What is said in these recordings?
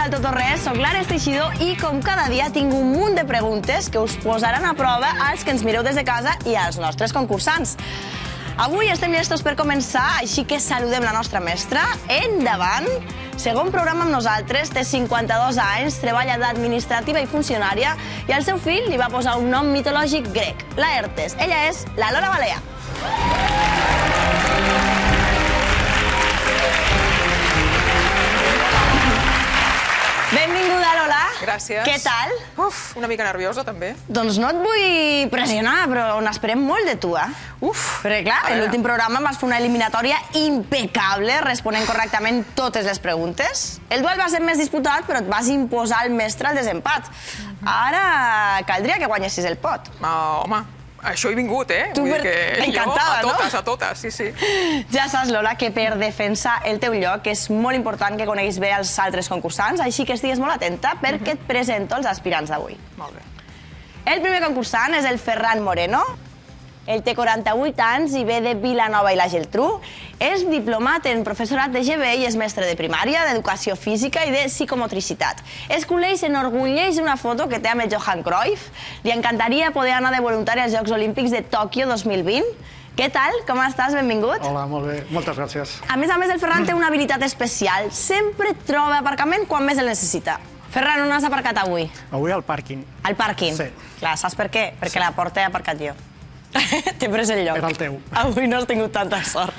al Tot o Res, soc l'Ares Teixidor i com cada dia tinc un munt de preguntes que us posaran a prova als que ens mireu des de casa i als nostres concursants. Avui estem llestos per començar, així que saludem la nostra mestra. Endavant! Segon programa amb nosaltres, té 52 anys, treballa d'administrativa i funcionària i al seu fill li va posar un nom mitològic grec, Laertes. Ella és la Lola Balea. Benvinguda, Lola. Gràcies. Què tal? Uf, una mica nerviosa, també. Doncs no et vull pressionar, però n'esperem molt de tu, Uf. Perquè, clar, en l'últim programa vas fer una eliminatòria impecable, responent correctament totes les preguntes. El duel va ser més disputat, però et vas imposar al mestre el desempat. Ara caldria que guanyessis el pot. Home, això he vingut, Tu Vull dir que encantada, jo, no? a totes, sí. Ja saps, Lola, que per defensar el teu lloc és molt important que coneguis bé els altres concursants, així que estigues molt atenta perquè et presento els aspirants d'avui. Molt bé. El primer concursant és el Ferran Moreno. Ell té 48 anys i ve de Vilanova i la Geltrú. És diplomat en professorat de GB i és mestre de primària, d'educació física i de psicomotricitat. Es enorgulleix una foto que té amb el Johan Cruyff. Li encantaria poder anar de voluntari als Jocs Olímpics de Tòquio 2020. Què tal? Com estàs? Benvingut. Hola, molt bé. Moltes gràcies. A més, el Ferran té una habilitat especial. Sempre troba aparcament quan més el necessita. Ferran, on has aparcat avui? Avui al pàrquing. Al pàrquing? Sí. Clar, saps per què? Perquè la porta he aparcat jo. T'he pres el lloc. Era el teu. Avui no has tingut tanta sort.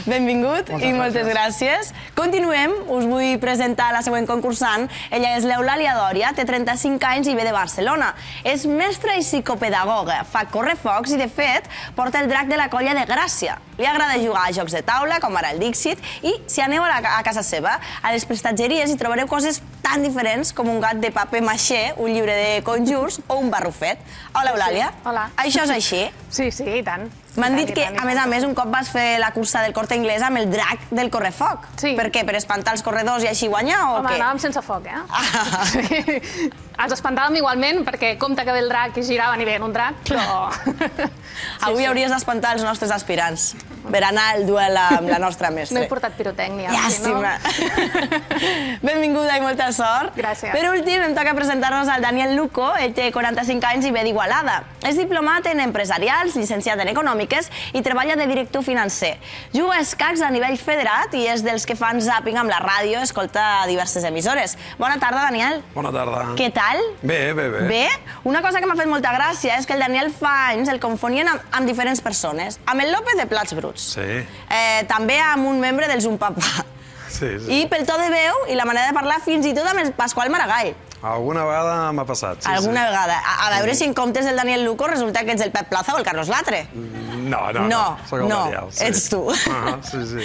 Benvingut i moltes gràcies. Continuem. Us vull presentar la següent concursant. Ella és l'Eulàlia Dòria, té 35 anys i ve de Barcelona. És mestra i psicopedagoga, fa correfocs i, de fet, porta el drac de la colla de Gràcia. Li agrada jugar a jocs de taula, com ara el Dixit, i si aneu a casa seva, a les prestatgeries hi trobareu coses tan diferents com un gat de paper maixé, un llibre de conjurs o un barrufet. Hola, Eulàlia. Hola. Això és així? Sí, i tant. M'han dit que, a més, un cop vas fer la cursa del Corte Inglés amb el drac del correfoc. Sí. Per què? Per espantar els corredors i així guanyar o què? Home, anàvem sense foc, Sí. Els espantàvem igualment perquè compte que ve el drac i giraven i veien un drac, però... Avui hauries d'espantar els nostres aspirants per anar al duel amb la nostra mestra. No he portat pirotècnia. Llàstima. Benvinguda i molta sort. Gràcies. Per últim, em toca presentar-nos al Daniel Luco. Ell té 45 anys i ve d'Igualada. És diplomat en empresarials, llicenciat en econòmiques i treballa de director financer. Juga a escacs a nivell federat i és dels que fan zàping amb la ràdio, escolta diverses emissores. Bona tarda, Daniel. Bona tarda. Què tal? Bé. Bé? Una cosa que m'ha fet molta gràcia és que el Daniel fa anys el confonien amb diferents persones. Amb el López de Plats Bruts. Sí. També amb un membre del Zumpapà. Sí. I pel to de veu i la manera de parlar fins i tot amb el Pasqual Maragall. Alguna vegada m'ha passat, sí. Alguna vegada. A veure si en comptes del Daniel Luco resulta que ets el Pep Plaza o el Carlos Latre. No. Soc el Daniel, sí. Ets tu. Sí.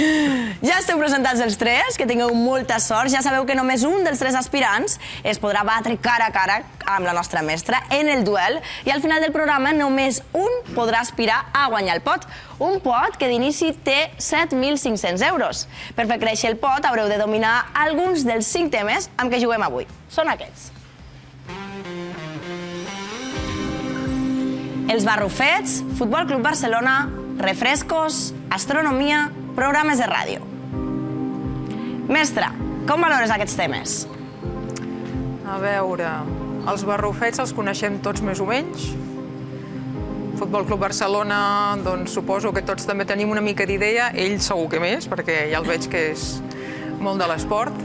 Ja esteu presentats els tres, que tingueu molta sort. Ja sabeu que només un dels tres aspirants es podrà batre cara a cara amb la nostra mestra en el duel i al final del programa només un podrà aspirar a guanyar el pot. Un pot que d'inici té 7.500 euros. Per fer créixer el pot haureu de dominar alguns dels 5 temes amb què juguem avui. Són aquests. Els barrufets, Futbol Club Barcelona, refrescos, astronomia, programes de ràdio. Mestra, com valores aquests temes? A veure, els barrufets els coneixem tots més o menys. Futbol Club Barcelona, doncs suposo que tots també tenim una mica d'idea. Ell segur que més, perquè ja el veig que és molt de l'esport.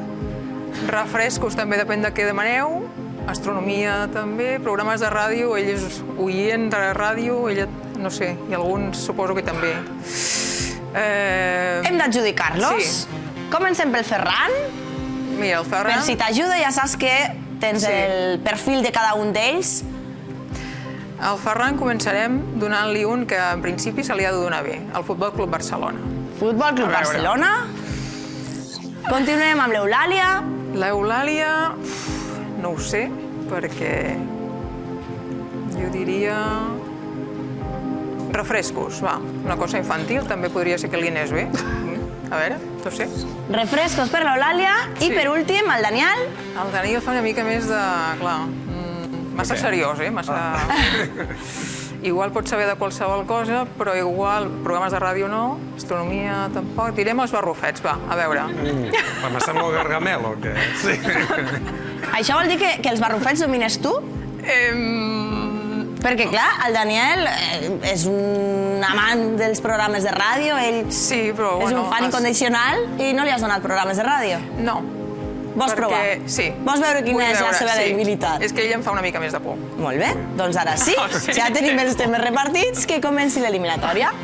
Refrescos també depèn de què demaneu. Astronomia també, programes de ràdio, ell és oient de ràdio, ella, no sé, i alguns suposo que també. Hem d'adjudicar-los? Sí. Comencem pel Ferran. Mira, el Ferran... Per si t'ajuda, ja saps que tens el perfil de cada un d'ells. El Ferran començarem donant-li un que en principi se li ha de donar bé, el Futbol Club Barcelona. Futbol Club Barcelona. Continuem amb l'Eulàlia. L'Eulàlia... no ho sé, perquè jo diria... refrescos, va. Una cosa infantil, també podria ser que li anés bé. A veure, no sé. Refrescos per l'Eulàlia. I per últim, el Daniel. El Daniel fa una mica més de... clar, massa seriós, massa... Igual pot saber de qualsevol cosa, però igual programes de ràdio no, astronomia tampoc. Direm els barrufets, va, a veure. M'està molt Gargamel, o què? Sí. Això vol dir que els barrufets domines tu? Perquè, clar, el Daniel és un amant dels programes de ràdio, ell Sí, però és un fan incondicional i no li has donat programes de ràdio. No. Vols provar? Sí. Vols veure quina Vull és la veure, seva sí. debilitat? És que ell em fa una mica més de por. Molt bé, doncs ara sí. Sí. Ja tenim els temes repartits, que comenci l'eliminatòria.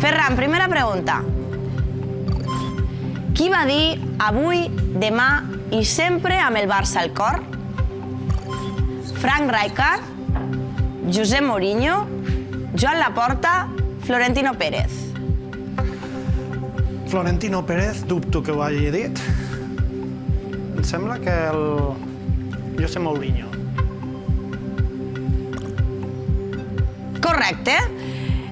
Ferran, primera pregunta. Qui va dir avui, demà i sempre amb el Barça al cor? Frank Rijkaard, José Mourinho, Joan Laporta, Florentino Pérez. Florentino Pérez, dubto que ho hagi dit. Em sembla que el José Mourinho. Correcte.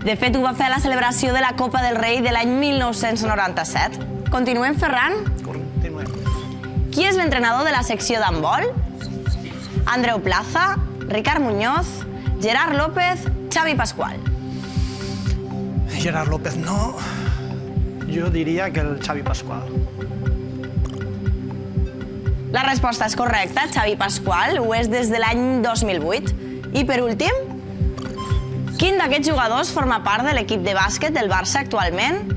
De fet, ho va fer a la celebració de la Copa del Rei de l'any 1997. Continuem, Ferran? Continuem. Qui és l'entrenador de la secció d'handbol? Andreu Plaza, Ricard Muñoz, Gerard López, Xavi Pascual. Gerard López no. Jo diria que el Xavi Pascual. La resposta és correcta, Xavi Pascual, ho és des de l'any 2008. I per últim, quin d'aquests jugadors forma part de l'equip de bàsquet del Barça actualment?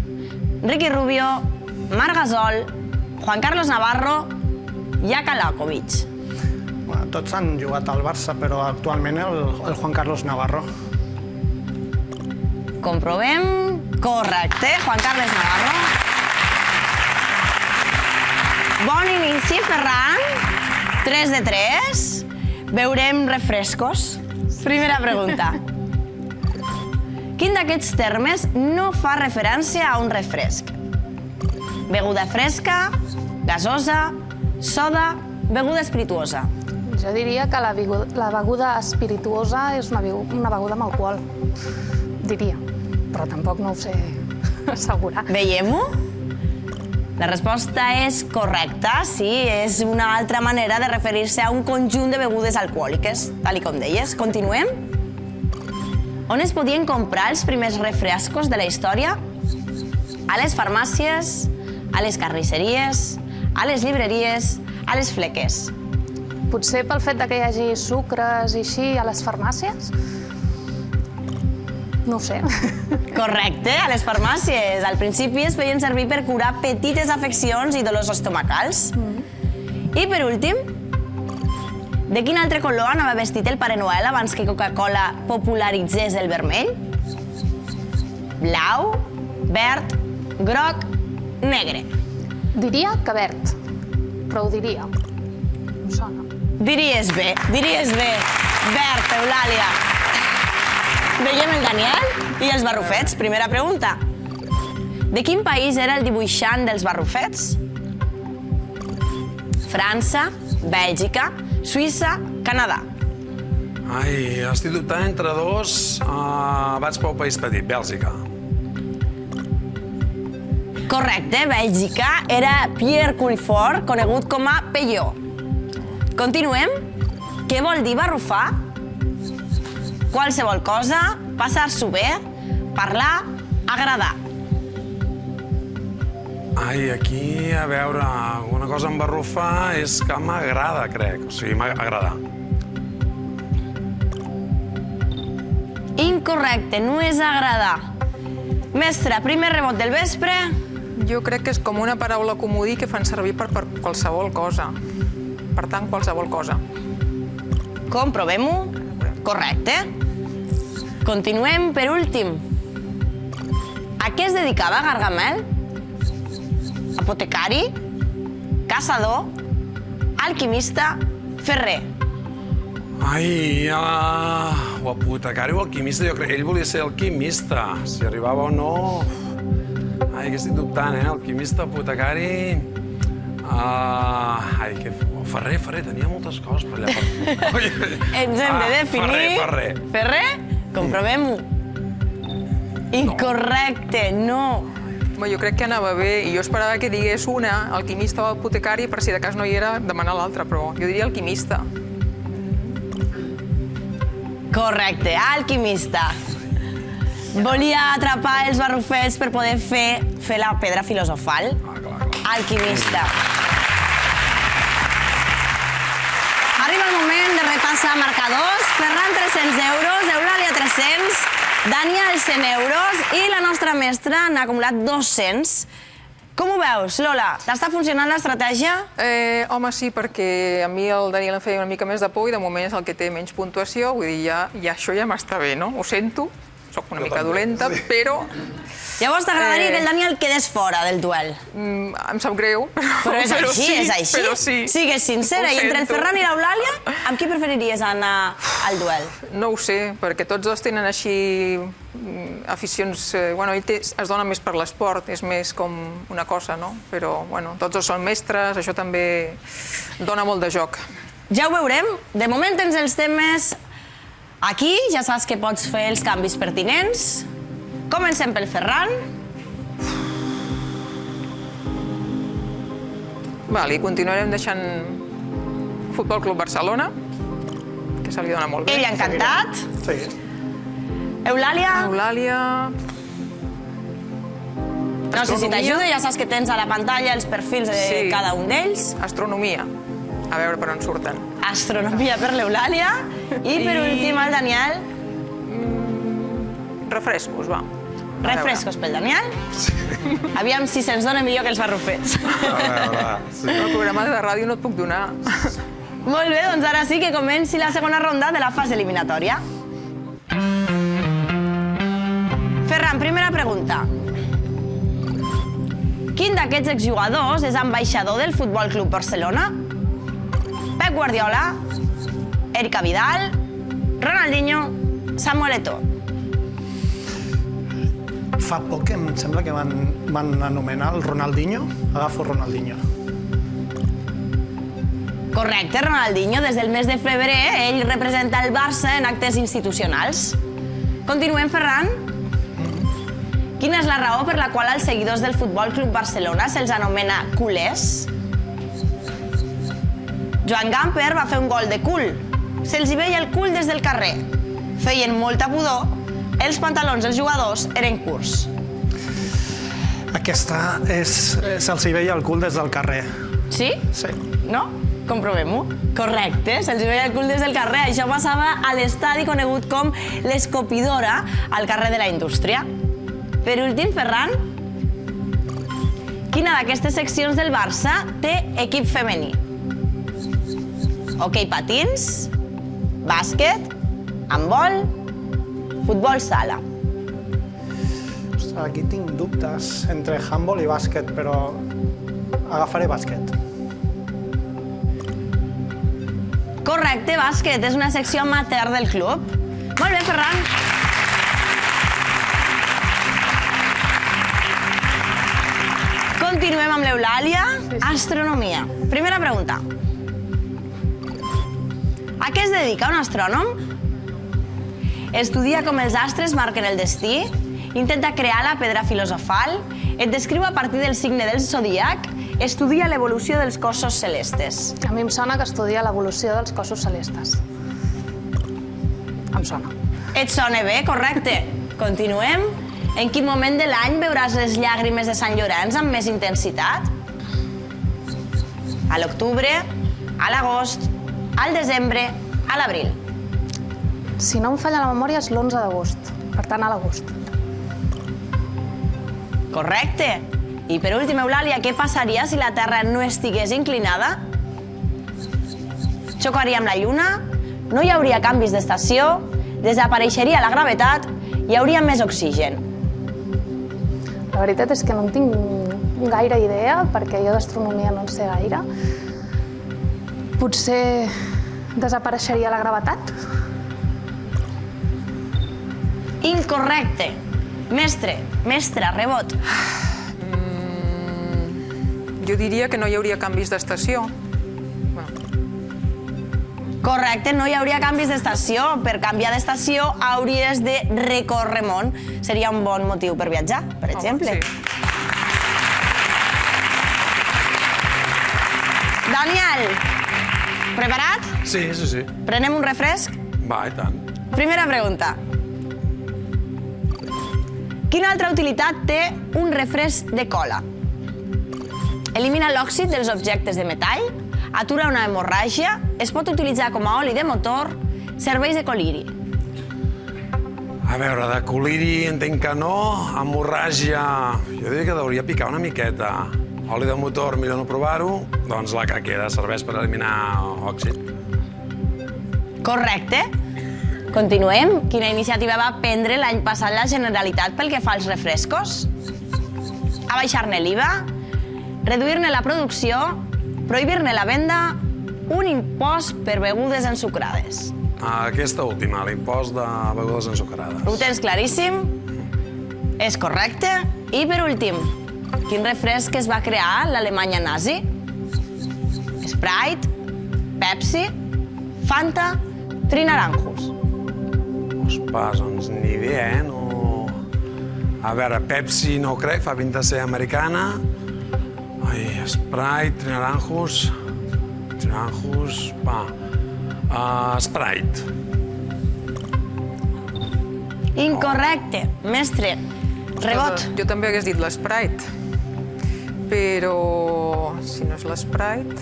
Ricky Rubio, Marc Gasol, Juan Carlos Navarro, Jaka Lakovic. Bueno, tots han jugat al Barça, però actualment el Juan Carlos Navarro. Comprovem. Correcte, Juan Carlos Navarro. Bon inici, Ferran. 3 de 3. Veurem refrescos. Primera pregunta. Quin d'aquests termes no fa referència a un refresc? Beguda fresca, gasosa, soda, beguda espirituosa. Jo diria que la beguda espirituosa és una beguda amb alcohol. Diria, però tampoc no ho sé assegurar. Veiem-ho? La resposta és correcta, sí, és una altra manera de referir-se a un conjunt de begudes alcohòliques, tal com deies. Continuem? On es podien comprar els primers refrescos de la història? A les farmàcies, a les carnisseries, a les llibreries, a les fleques. Potser pel fet que hi hagi sucres i així a les farmàcies? No ho sé. Correcte, a les farmàcies. Al principi es feien servir per curar petites afeccions i dolors estomacals. I per últim, de quin altre color anava vestit el Pare Noel abans que Coca-Cola popularitzés el vermell? Blau, verd, groc, negre. Diria que verd, però ho diria. Em sona. Diries bé. Verd, Eulàlia. Veiem el Daniel i els barrufets. Primera pregunta. De quin país era el dibuixant dels barrufets? França, Bèlgica, Suïssa, Canadà. Ai, estic dubtant entre dos. Vaig pel país petit, Bèlgica. Correcte, Bèlgica era Pierre Culfort, conegut com a Peugeot. Continuem. Què vol dir barrufar? Qualsevol cosa, passar-s'ho bé, parlar, agradar. Ai, aquí, a veure, una cosa amb barrufar és que m'agrada, crec. O sigui, m'agrada. Incorrecte, no és agradar. Mestre, primer rebot del vespre. Jo crec que és com una paraula comodí que fan servir per qualsevol cosa. Per tant, qualsevol cosa. Comprovem-ho. Correcte. Continuem per últim. A què es dedicava Gargamel? Apotecari, caçador, alquimista, ferrer. Ai, o apotecari o alquimista, jo crec. Ell volia ser alquimista. Si arribava o no... Ai, que estic dubtant, Alquimista, apotecari... Ai, que... Ferrer, tenia moltes coses per allà. Ens hem de definir... Ferrer. Ferrer? Comprovem-ho. Incorrecte, no. Jo crec que anava bé i jo esperava que digués una, alquimista o apotecari, per si de cas no hi era, demanar l'altra, però jo diria alquimista. Correcte, alquimista. Volia atrapar els barrufets per poder fer la pedra filosofal. Alquimista. Arriba el moment de repassar marcadors. Ferran, 300 euros, Eulàlia, 300, Daniel, 100 euros i la nostra mestra n'ha acumulat 200. Com ho veus, Lola? T'està funcionant l'estratègia? Home, sí, perquè a mi el Daniel em feia una mica més de por i de moment és el que té menys puntuació, vull dir, això ja m'està bé, no? Ho sento, soc una mica dolenta, però... Llavors t'agradaria que el Daniel quedés fora del duel. Em sap greu, però és així, és així. Però sí. Sigues sincera, i entre el Ferran i l'Eulàlia, amb qui preferiries anar al duel? No ho sé, perquè tots dos tenen així aficions... Bueno, ell es dona més per l'esport, és més com una cosa, no? Però, bueno, tots dos són mestres, això també dona molt de joc. Ja ho veurem. De moment tens els temes aquí, ja saps que pots fer els canvis pertinents. Comencem pel Ferran. Vale, i continuarem deixant Futbol Club Barcelona, que se li dona molt bé. Ell encantat. Sí. Eulàlia. Eulàlia... No sé si t'ajuda, ja saps que tens a la pantalla els perfils de cada un d'ells. Astronomia. A veure per on surten. Astronomia per l'Eulàlia. I per últim el Daniel. Refrescos, va. Refrescos pel Daniel. Aviam si se'ns dona millor que els barrufets. El programa de ràdio no et puc donar. Molt bé, doncs ara sí que comenci la segona ronda de la fase eliminatòria. Ferran, primera pregunta. Quin d'aquests exjugadors és ambaixador del Futbol Club Barcelona? Pep Guardiola, Erika Vidal, Ronaldinho, Samuel Eto'o. Fa poc em sembla que van anomenar el Ronaldinho. Agafo Ronaldinho. Correcte, Ronaldinho. Des del mes de febrer ell representa el Barça en actes institucionals. Continuem, Ferran. Quina és la raó per la qual als seguidors del Futbol Club Barcelona se'ls anomena culers? Joan Gamper va fer un gol de cul. Se'ls hi veia el cul des del carrer. Feien molta pudor. Els pantalons dels jugadors eren curts. Aquesta se'ls hi veia el cul des del carrer. Sí? Sí. No? Comprovem-ho. Correcte, se'ls hi veia el cul des del carrer. Això passava a l'estadi conegut com l'Escopidora, al carrer de la Indústria. Per últim, Ferran, quina d'aquestes seccions del Barça té equip femení? Hoquei patins, bàsquet, handbol, futbol sala. Ostres, aquí tinc dubtes entre handbol i bàsquet, però agafaré bàsquet. Correcte, bàsquet. És una secció amateur del club. Molt bé, Ferran. Continuem amb l'Eulàlia. Astronomia. Primera pregunta. A què es dedica un astrònom? Estudia com els astres marquen el destí, intenta crear la pedra filosofal, et descriu a partir del signe del zodíac, estudia l'evolució dels cossos celestes. A mi em sona que estudia l'evolució dels cossos celestes. Em sona. Et sona bé, correcte. Continuem. En quin moment de l'any veuràs les llàgrimes de Sant Llorenç amb més intensitat? A l'octubre, a l'agost, al desembre, a l'abril. Si no em falla la memòria, és l'11 d'agost. Per tant, a l'agost. Correcte. I per últim, Eulàlia, què passaria si la Terra no estigués inclinada? Xocaria amb la Lluna, no hi hauria canvis d'estació, desapareixeria la gravetat, hi hauria més oxigen. La veritat és que no en tinc gaire idea, perquè jo d'astronomia no en sé gaire. Potser desapareixeria la gravetat? Incorrecte. Mestra, rebot. Jo diria que no hi hauria canvis d'estació. Correcte, no hi hauria canvis d'estació. Per canviar d'estació hauries de recórrer món. Seria un bon motiu per viatjar, per exemple. Daniel, preparat? Sí. Prenem un refresc? Va, i tant. Primera pregunta. Quina altra utilitat té un refresc de cola? Elimina l'òxid dels objectes de metall, atura una hemorràgia, es pot utilitzar com a oli de motor, serveix de coliri. A veure, de coliri entenc que no, hemorràgia... Jo diria que hauria picar una miqueta. Oli de motor, millor no provar-ho, doncs la que queda serveix per eliminar òxid. Correcte. Continuem. Quina iniciativa va prendre l'any passat la Generalitat pel que fa als refrescos? Abaixar-ne l'IVA, reduir-ne la producció, prohibir-ne la venda, un impost per begudes ensucrades. Aquesta última, l'impost de begudes ensucrades. Ho tens claríssim? És correcte. I per últim, quin refresc es va crear a l'Alemanya nazi? Sprite, Pepsi, Fanta, Trinaranjus. Ospas, doncs ni idea, no... A veure, Pepsi no crec, fa pinta de ser americana. Ai, Sprite, Trinaranjus... Trinaranjus... Sprite. Incorrecte. Mestre, rebot. Jo també hagués dit l'Sprite. Però si no és l'Sprite...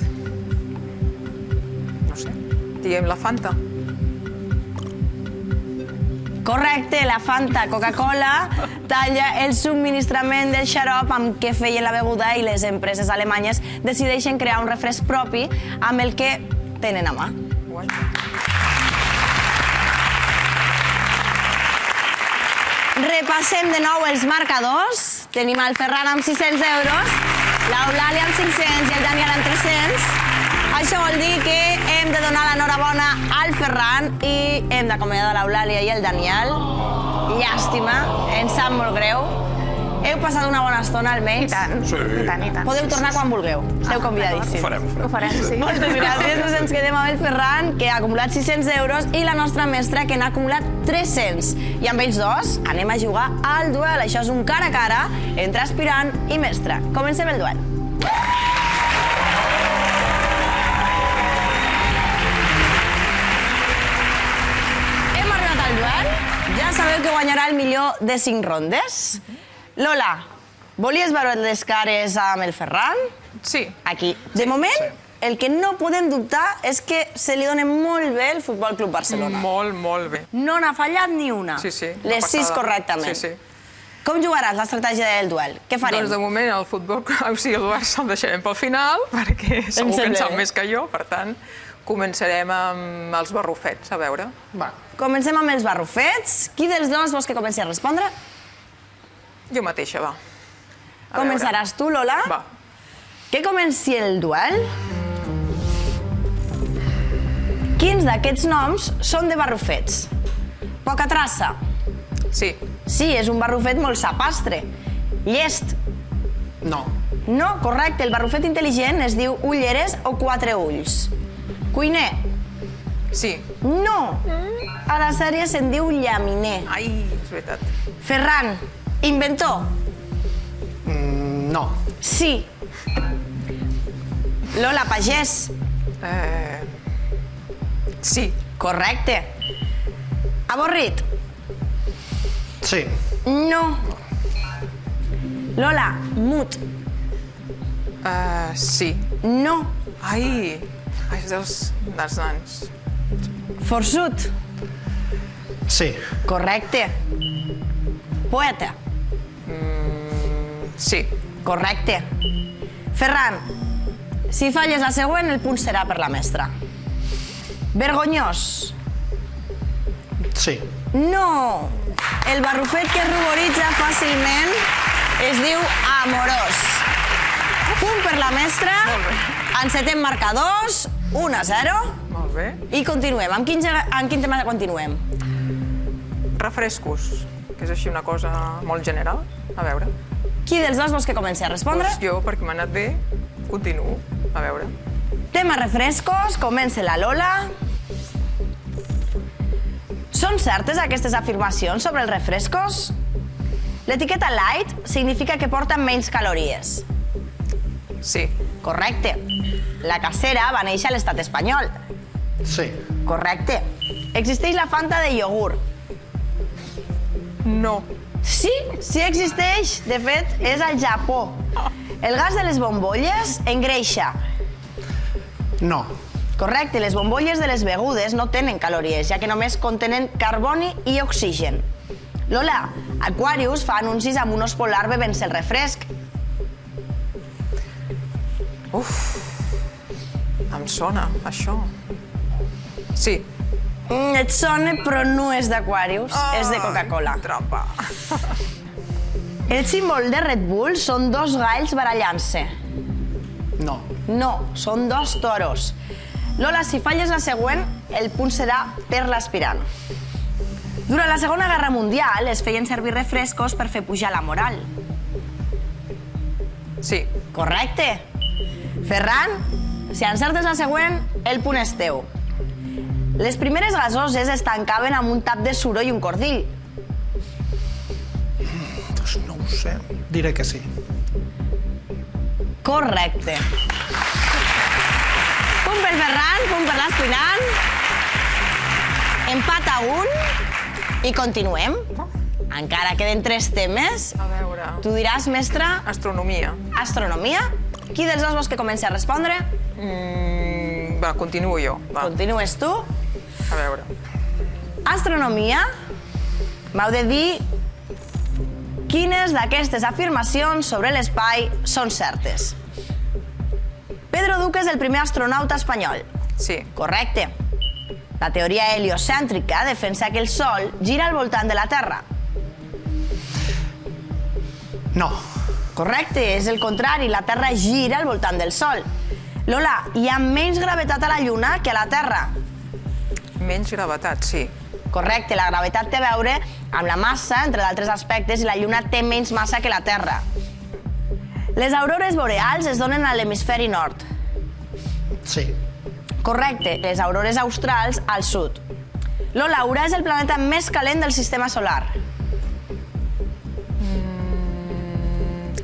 No sé, diguem la Fanta. Correcte, la Fanta. Coca-Cola talla el subministrament del xarop amb què feien la beguda i les empreses alemanyes decideixen crear un refresc propi amb el que tenen a mà. Repassem de nou els marcadors. Tenim el Ferran amb 600 euros, l'Eulàlia amb 500 i el Daniel amb 300. Això vol dir que hem de donar l'enhorabona al Ferran i hem d'acomiadar l'Eulàlia i el Daniel. Llàstima, ens sap molt greu. Heu passat una bona estona, almenys? I tant, Sí. i tant, i tant. Podeu tornar quan vulgueu. Esteu convidadíssims. Ho farem, sí. Moltes gràcies. Doncs ens quedem amb el Ferran, que ha acumulat 600 euros, i la nostra mestra, que n'ha acumulat 300. I amb ells dos anem a jugar al duel. Això és un cara a cara entre aspirant i mestra. Comencem el duel. Hem arribat al duel. Ja sabeu que guanyarà el millor de 5 rondes. Lola, volies veure les cares amb el Ferran? Sí. Aquí. De moment, el que no podem dubtar és que se li dona molt bé el Futbol Club Barcelona. Molt, molt bé. No n'ha fallat ni una. Sí, sí. Les 6 correctament. Sí, sí. Com jugaràs l'estratègia del duel? Què farem? Doncs de moment el futbol, o sigui, el Barça el deixarem pel final, perquè segur que en sap més que jo, per tant, començarem amb els barrufets, a veure. Va. Comencem amb els barrufets. Qui dels dos vols que comenci a respondre? Jo mateixa, va. Començaràs tu, Lola? Va. Que comenci el duel. Quins d'aquests noms són de barrufets? Poca traça. Sí. Sí, és un barrufet molt sapastre. Llest. No. No, correcte. El barrufet intel·ligent es diu ulleres o 4 ulls. Cuiner. Sí. No. A la sèrie se'n diu llaminer. Ai, és veritat. Ferran. Inventor. No. Sí. Lola, pagès. Sí. Correcte. Avorrit. Sí. No. Lola, mut. Sí. No. Ai, és dels nans. Forçut. Sí. Correcte. Poeta. Sí. Correcte. Ferran, si falles la següent, el punt serà per la mestra. Vergonyós. Sí. No. El barrufet que es ruboritza fàcilment es diu amorós. Punt per la mestra. Encetem marcadors. 1-0. Molt bé. I continuem. Amb quin tema continuem? Refrescos, que és així una cosa molt general. A veure. Qui dels dos vols que comenci a respondre? Doncs jo, perquè m'ha anat bé, continuo. A veure. Tema refrescos, comença la Lola. Són certes aquestes afirmacions sobre els refrescos? L'etiqueta light significa que porta menys calories. Sí. Correcte. La casera va néixer a l'estat espanyol. Sí. Correcte. Existeix la Fanta de iogurt. No. Sí, sí existeix. De fet, és al Japó. El gas de les bombolles engreixa. No. Correcte, les bombolles de les begudes no tenen calories, ja que només contenen carboni i oxigen. Lola, Aquarius fa anuncis amb un os polar bevent-se el refresc. Em sona, això. Sí. Et sona, però no és d'Aquarius, és de Coca-Cola. Trampa. El símbol de Red Bull són 2 galls barallant-se. No. No, són 2 toros. Lola, si falles la següent, el punt serà per l'aspirant. Durant la Segona Guerra Mundial es feien servir refrescos per fer pujar la moral. Sí. Correcte. Ferran, si encertes la següent, el punt és teu. Les primeres gasoses es tancaven amb un tap de suro i un cordill. Doncs no ho sé. Diré que sí. Correcte. Punt per Ferran, punt per l'aspirant. Empat a 1 i continuem. Encara queden 3 temes. A veure... Tu diràs, mestre, Astronomia. astronomia. Qui dels dos vols que comenci a respondre? Va, continuo jo. Va, Continues tu. a veure. Astronomia. M'heu de dir quines d'aquestes afirmacions sobre l'espai són certes. Pedro Duque és el primer astronauta espanyol. Sí. Correcte. La teoria heliocèntrica defensa que el Sol gira al voltant de la Terra. No. Correcte, és el contrari. La Terra gira al voltant del Sol. Lola, hi ha menys gravetat a la Lluna que a la Terra. Menys gravetat, sí. Correcte, la gravetat té a veure amb la massa, entre d'altres aspectes, i la Lluna té menys massa que la Terra. Les aurores boreals es donen a l'hemisferi nord. Sí. Correcte, les aurores australs al sud. Lola, Urà és el planeta més calent del sistema solar.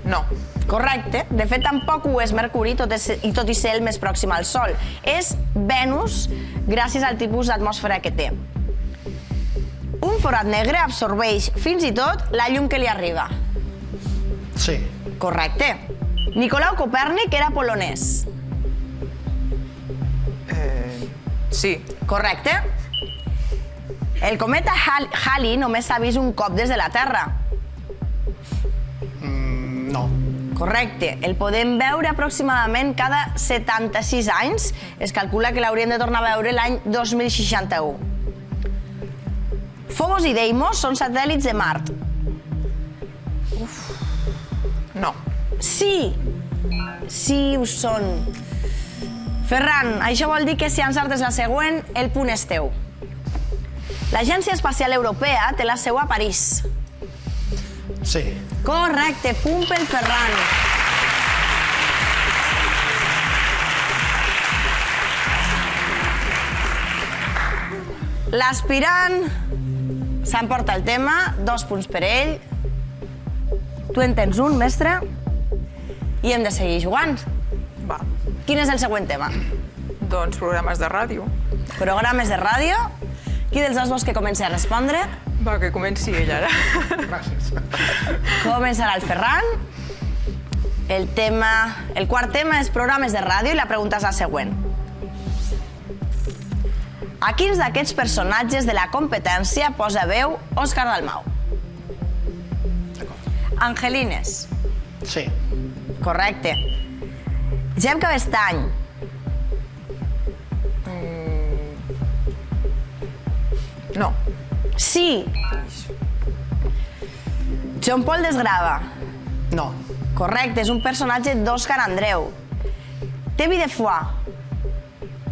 No. Correcte. De fet, tampoc ho és Mercuri, tot i ser el més pròxim al Sol. És Venus, gràcies al tipus d'atmosfera que té. Un forat negre absorbeix fins i tot la llum que li arriba. Sí. Correcte. Nicolau Copèrnic era polonès. Sí. Correcte. El cometa Halley només s'ha vist un cop des de la Terra. No. Correcte. El podem veure aproximadament cada 76 anys. Es calcula que l'hauríem de tornar a veure l'any 2061. Phobos i Deimos són satèl·lits de Mart. No. Sí! Sí, ho són. Ferran, això vol dir que si encertes la següent, el punt és teu. L'Agència Espacial Europea té la seu a París. Sí. Correcte, punt pel Ferran. L'aspirant s'emporta el tema, 2 punts per ell. Tu en tens un, mestre, i hem de seguir jugant. Va. Quin és el següent tema? Doncs programes de ràdio. Programes de ràdio. Qui dels dos vols que comenci a respondre? Va, que comenci ell ara. Gràcies. Començarà el Ferran. El quart tema és programes de ràdio i la pregunta és la següent. A quins d'aquests personatges de la competència posa veu Òscar Dalmau? Angelines. Sí. Correcte. Gem Cabestany. No. Sí. Joan Pol Desgrava. No. Correcte, és un personatge d'Òscar Andreu. Tevi de Foix.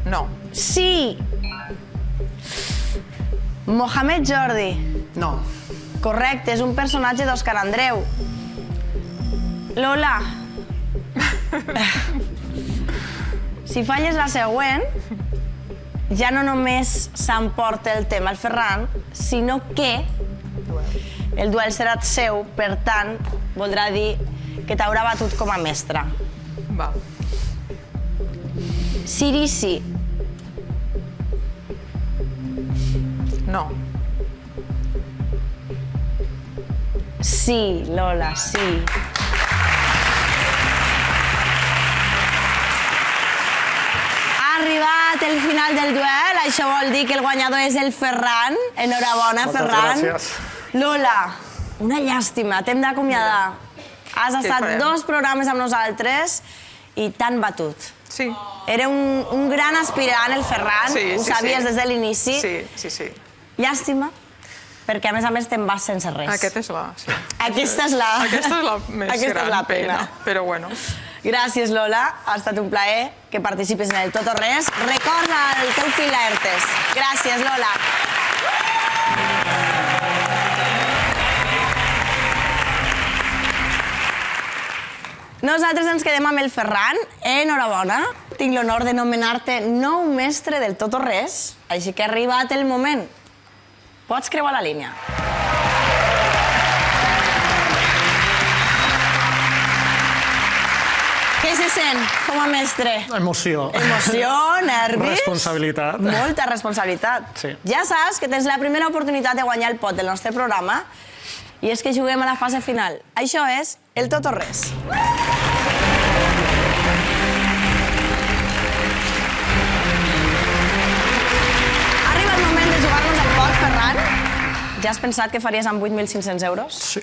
No. Sí. Mohamed Jordi. No. Correcte, és un personatge d'Òscar Andreu. Lola. Si falles la següent, ja no només s'emporta el tema al Ferran, sinó que el duel serà seu, per tant, voldrà dir que t'haurà batut com a mestre. Va. No. Sí, Lola, sí. Ha arribat el final del duel, això vol dir que el guanyador és el Ferran. Enhorabona, Moltes Ferran. gràcies. Lola, una llàstima, t'hem d'acomiadar. Has estat farem? 2 programes amb nosaltres i t'han batut. Sí. Era un gran aspirant, el Ferran, Sí, ho sí, sabies sí. des de l'inici. Sí. Llàstima, perquè a més te'n vas sense res. Aquesta és la... Sí. Aquesta és la... Aquesta és la més Aquesta gran és la pena. però bueno. Gràcies, Lola. Ha estat un plaer que participis en el Tot o Res. Recorda el teu fill Laertes. Gràcies, Lola. Nosaltres ens quedem amb el Ferran. Enhorabona. Tinc l'honor de nomenar-te nou mestre del Tot o Res, així que ha arribat el moment. Pots creuar la línia. Què se sent com a mestre? Emoció. Emoció, nervis... Responsabilitat. Molta responsabilitat. Sí. Ja saps que tens la primera oportunitat de guanyar el pot del nostre programa i és que juguem a la fase final. Això és el Tot o Res. Arriba el moment de jugar-nos el pot, Ferran. Ja has pensat que faries amb 8.500 euros? Sí.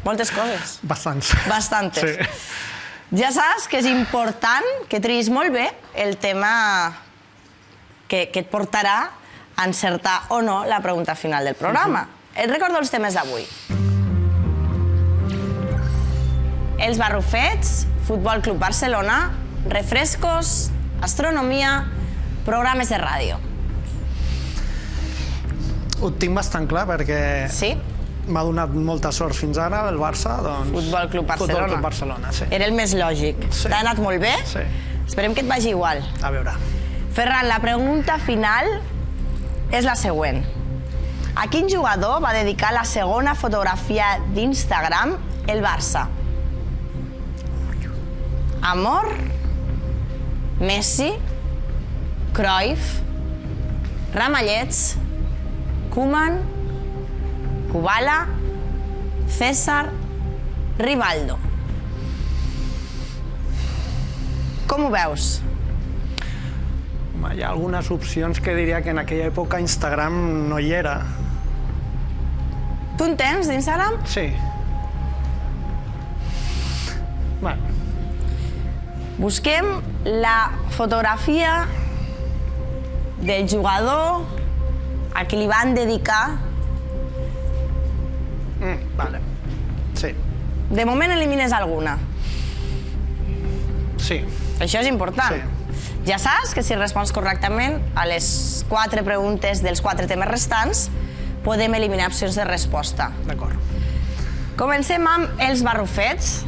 Moltes coses. Bastants. Bastantes. Sí. Ja saps que és important que triïs molt bé el tema que et portarà a encertar o no la pregunta final del programa. Et recordo els temes d'avui. Els barrufets, Futbol Club Barcelona, refrescos, astronomia, programes de ràdio. Ho tinc bastant clar perquè Sí? m'ha donat molta sort fins ara el Barça, doncs... Futbol Club Barcelona. Futbol Club Barcelona, sí. Era el més lògic. Sí. T'ha anat molt bé? Sí. Esperem que et vagi igual. A veure. Ferran, la pregunta final és la següent. A quin jugador va dedicar la segona fotografia d'Instagram el Barça? Amor, Messi, Cruyff, Ramallets, Koeman, Kubala, César, Rivaldo. Com ho veus? Home, hi ha algunes opcions que diria que en aquella època Instagram no hi era. Tu en tens d'Instagram? Sí. Bueno, Busquem la fotografia del jugador a qui li van dedicar. vale. Sí. De moment elimines alguna. Sí. Això és important. Sí. Ja saps que si respons correctament a les 4 preguntes dels 4 temes restants, podem eliminar opcions de resposta. D'acord. Comencem amb els barrufets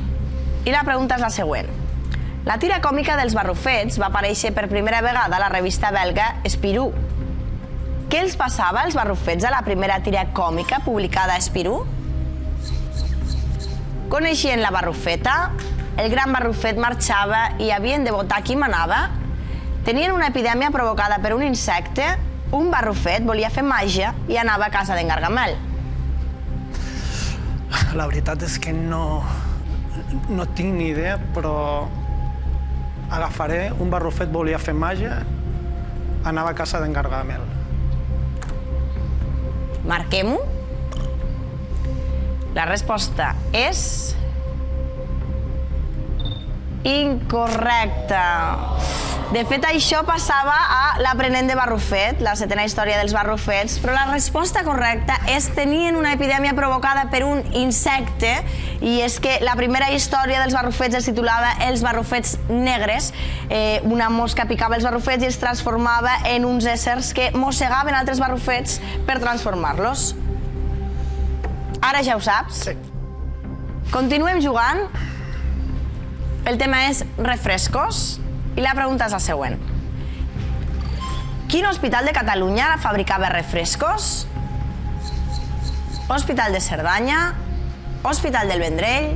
i la pregunta és la següent. La tira còmica dels barrufets va aparèixer per primera vegada a la revista belga Spirou. Què els passava als barrufets a la primera tira còmica publicada a Spirou? Coneixien la barrufeta, el gran barrufet marxava i havien de votar qui manava, tenien una epidèmia provocada per un insecte, un barrufet volia fer màgia i anava a casa d'en Gargamel. La veritat és que no tinc ni idea, però agafaré un barrufet volia fer màgia, anava a casa d'en Gargamel. Marquem-ho. La resposta és... incorrecta. De fet, això passava a l'aprenent de Barrufet, la 7a història dels barrufets, però la resposta correcta és tenien una epidèmia provocada per un insecte, i és que la primera història dels barrufets es titulava Els barrufets negres. Una mosca picava els barrufets i es transformava en uns éssers que mossegaven altres barrufets per transformar-los. Ara ja ho saps. Sí. Continuem jugant. El tema és refrescos i la pregunta és la següent. Quin hospital de Catalunya fabricava refrescos? Hospital de Cerdanya, Hospital del Vendrell,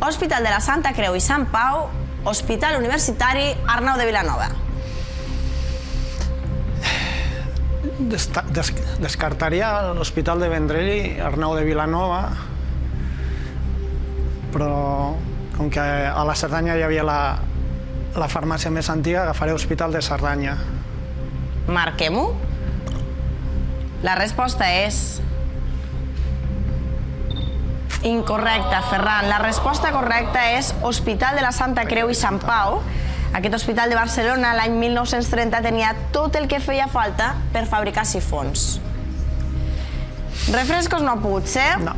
Hospital de la Santa Creu i Sant Pau, Hospital Universitari Arnau de Vilanova. Descartaria l'Hospital de Vendrell i Arnau de Vilanova, però com que a la Cerdanya hi havia la farmàcia més antiga, agafaré l'Hospital de Cerdanya. Marquem-ho. La resposta és... incorrecta, Ferran. La resposta correcta és Hospital de la Santa Creu i Sant Pau. Aquest hospital de Barcelona l'any 1930 tenia tot el que feia falta per fabricar sifons. Refrescos no ha pogut ser. No.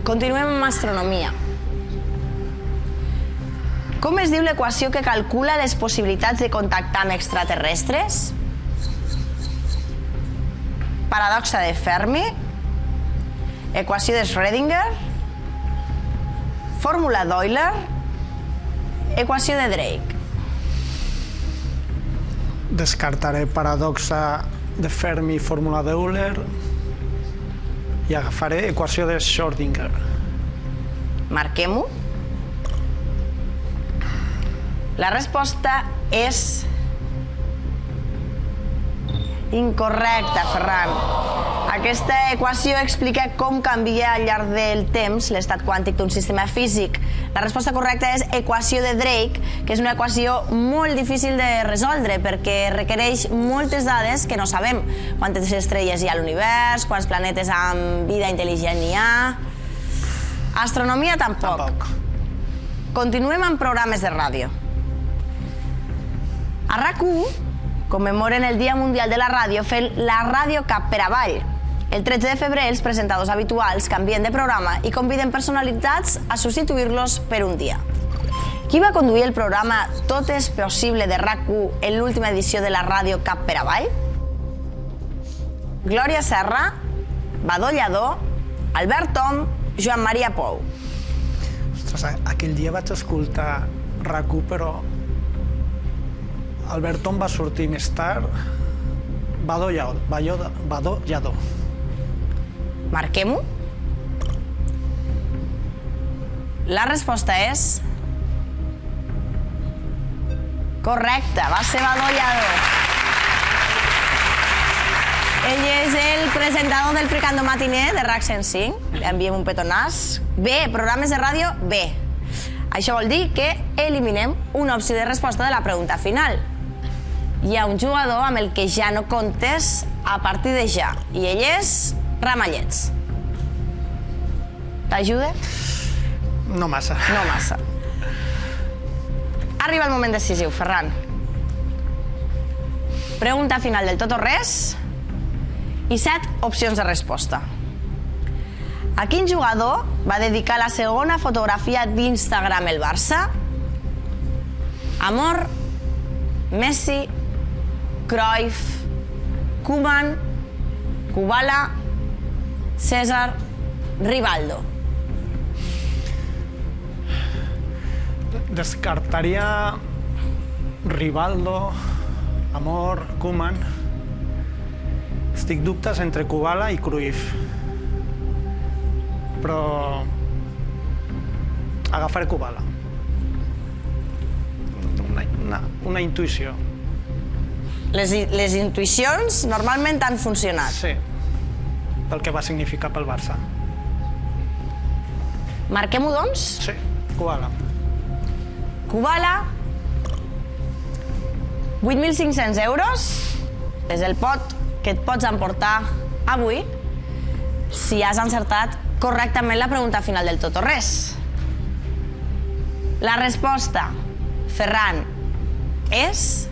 Continuem amb astronomia. Com es diu l'equació que calcula les possibilitats de contactar amb extraterrestres? Paradoxa de Fermi, equació de Schrödinger, fórmula d'Euler, equació de Drake. Descartaré paradoxa de Fermi i fórmula d'Euler i agafaré equació de Schrödinger. Marquem-ho. La resposta és... incorrecta, Ferran. Aquesta equació explica com canvia al llarg del temps l'estat quàntic d'un sistema físic. La resposta correcta és equació de Drake, que és una equació molt difícil de resoldre perquè requereix moltes dades que no sabem. Quantes estrelles hi ha a l'univers, quants planetes amb vida intel·ligent hi ha... Astronomia tampoc. Continuem amb programes de ràdio. A RAC1 commemoren el Dia Mundial de la Ràdio fent la ràdio cap per avall. El 13 de febrer els presentadors habituals canvien de programa i conviden personalitats a substituir-los per un dia. Qui va conduir el programa Tot és possible de RAC1 en l'última edició de la ràdio cap per avall? Glòria Serra, Badó Lladó, Albert Tom, Joan Maria Pou. Ostres, aquell dia vaig escoltar RAC1, però Albert Tom va sortir més tard. Badó Lladó. Marquem-ho. La resposta és... correcta, va ser Badó Lladó. Ell és el presentador del Fricando Matiner de RAC 105. Li enviem un petonàs. B, programes de ràdio, B. Això vol dir que eliminem una opció de resposta de la pregunta final. Hi ha un jugador amb el que ja no comptes a partir de ja, i ell és Ramallets. T'ajuda? No massa. No massa. Arriba el moment decisiu, Ferran. Pregunta final del tot o res i 7 opcions de resposta. A quin jugador va dedicar la segona fotografia d'Instagram el Barça? Amor, Messi, Cruyff, Koeman, Kubala, César, Rivaldo. Descartaria Rivaldo, Amor, Koeman. Estic dubtes entre Kubala i Cruyff. Però agafaré Kubala. Una intuïció. Les intuïcions normalment han funcionat. Sí, pel que va significar pel Barça. Marquem-ho, doncs? Sí, Kubala. Kubala, 8.500 euros és el pot que et pots emportar avui si has encertat correctament la pregunta final del tot o res. La resposta, Ferran, és...